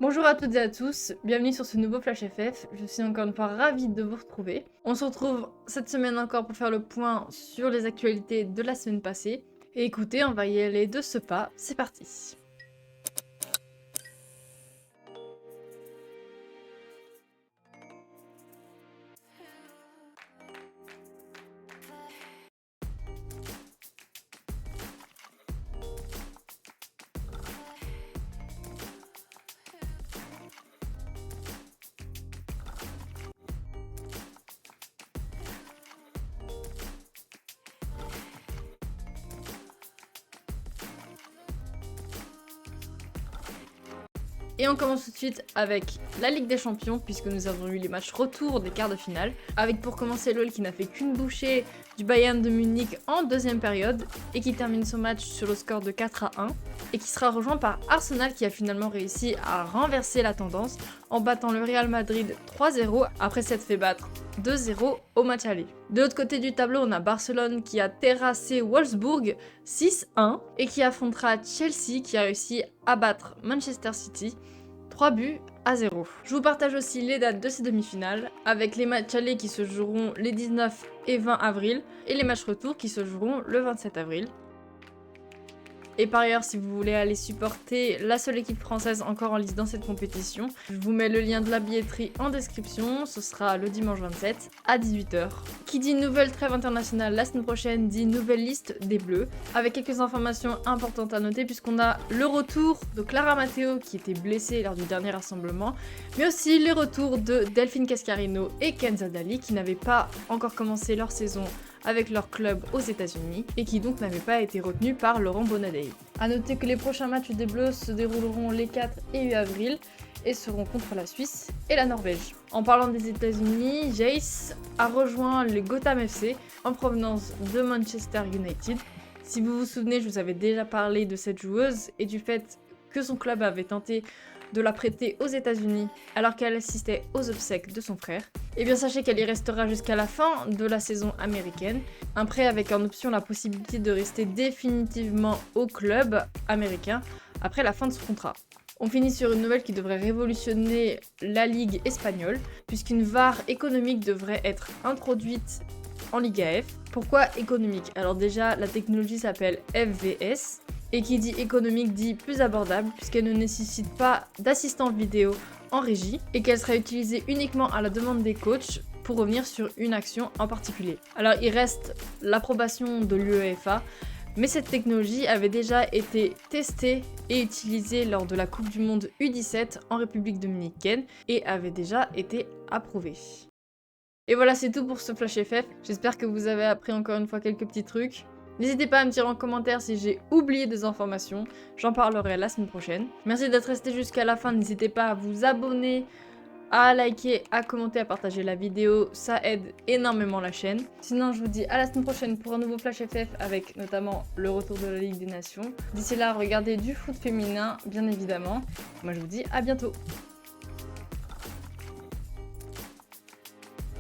Bonjour à toutes et à tous, bienvenue sur ce nouveau Flash FF, je suis encore une fois ravie de vous retrouver. On se retrouve cette semaine encore pour faire le point sur les actualités de la semaine passée. Et écoutez, on va y aller de ce pas, c'est parti. Et on commence tout de suite avec la Ligue des Champions, puisque nous avons eu les matchs retour des quarts de finale, avec pour commencer LOL qui n'a fait qu'une bouchée du Bayern de Munich en deuxième période, et qui termine son match sur le score de 4-1, et qui sera rejoint par Arsenal qui a finalement réussi à renverser la tendance en battant le Real Madrid 3-0 après s'être fait battre 2-0 au match aller. De l'autre côté du tableau, on a Barcelone qui a terrassé Wolfsburg 6-1 et qui affrontera Chelsea qui a réussi à battre Manchester City 3-0. Je vous partage aussi les dates de ces demi-finales avec les matchs allés qui se joueront les 19 et 20 avril et les matchs retour qui se joueront le 27 avril. Et par ailleurs, si vous voulez aller supporter la seule équipe française encore en lice dans cette compétition, je vous mets le lien de la billetterie en description, ce sera le dimanche 27 à 18 h. Qui dit nouvelle trêve internationale la semaine prochaine dit nouvelle liste des Bleus, avec quelques informations importantes à noter puisqu'on a le retour de Clara Matteo qui était blessée lors du dernier rassemblement, mais aussi les retours de Delphine Cascarino et Kenza Dali qui n'avaient pas encore commencé leur saison avec leur club aux États-Unis et qui donc n'avaient pas été retenus par Laurent Bonadei. A noter que les prochains matchs des Bleus se dérouleront les 4 et 8 avril et seront contre la Suisse et la Norvège. En parlant des États-Unis, Jace a rejoint les Gotham FC en provenance de Manchester United. Si vous vous souvenez, je vous avais déjà parlé de cette joueuse et du fait que son club avait tenté de la prêter aux États-Unis alors qu'elle assistait aux obsèques de son frère. Et bien sachez qu'elle y restera jusqu'à la fin de la saison américaine, un prêt avec en option la possibilité de rester définitivement au club américain après la fin de son contrat. On finit sur une nouvelle qui devrait révolutionner la Ligue espagnole, puisqu'une VAR économique devrait être introduite en Liga F. Pourquoi économique? Alors déjà, la technologie s'appelle FVS, et qui dit économique dit plus abordable, puisqu'elle ne nécessite pas d'assistant vidéo en régie, et qu'elle sera utilisée uniquement à la demande des coachs pour revenir sur une action en particulier. Alors il reste l'approbation de l'UEFA, mais cette technologie avait déjà été testée et utilisée lors de la Coupe du Monde U17 en République dominicaine, et avait déjà été approuvée. Et voilà, c'est tout pour ce Flash FF, j'espère que vous avez appris encore une fois quelques petits trucs. N'hésitez pas à me dire en commentaire si j'ai oublié des informations, j'en parlerai la semaine prochaine. Merci d'être resté jusqu'à la fin, n'hésitez pas à vous abonner, à liker, à commenter, à partager la vidéo, ça aide énormément la chaîne. Sinon, je vous dis à la semaine prochaine pour un nouveau Flash FF avec notamment le retour de la Ligue des Nations. D'ici là, regardez du foot féminin, bien évidemment. Moi, je vous dis à bientôt.